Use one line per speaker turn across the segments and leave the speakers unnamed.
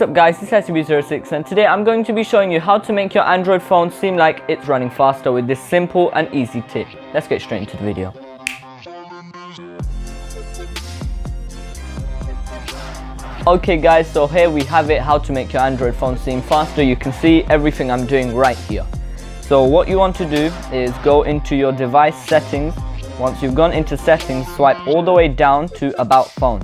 What's up guys, this is SCB06 and today I'm going to be showing you how to make your Android phone seem like it's running faster with this simple and easy tip. Let's get straight into the video. Okay guys, so here we have it, how to make your Android phone seem faster. You can see everything I'm doing right here. So what you want to do is go into your device settings. Once you've gone into settings, swipe all the way down to About Phone.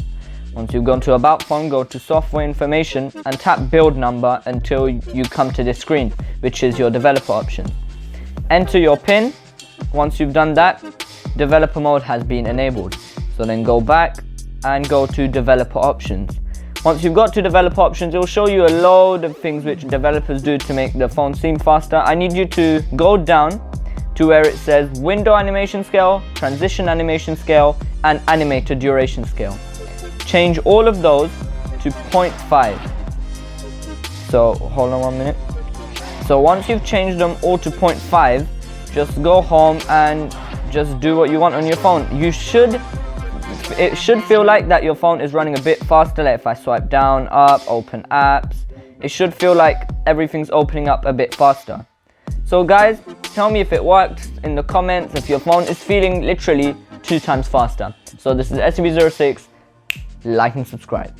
Once you've gone to About Phone, go to Software Information and tap Build Number until you come to this screen, which is your developer option. Enter your PIN. Once you've done that, developer mode has been enabled. So then go back and go to developer options. Once you've got to developer options, it will show you a load of things which developers do to make the phone seem faster. I need you to go down to where it says window animation scale, transition animation scale, and animator duration scale. Change all of those to 0.5. So hold on 1 minute. So once you've changed them all to 0.5, just go home and just do what you want on your phone. It should feel like that your phone is running a bit faster. Like if I swipe down, up, open apps, it should feel like everything's opening up a bit faster. So guys, tell me if it worked in the comments, if your phone is feeling literally 2 times faster. So this is SCB06. Like and subscribe.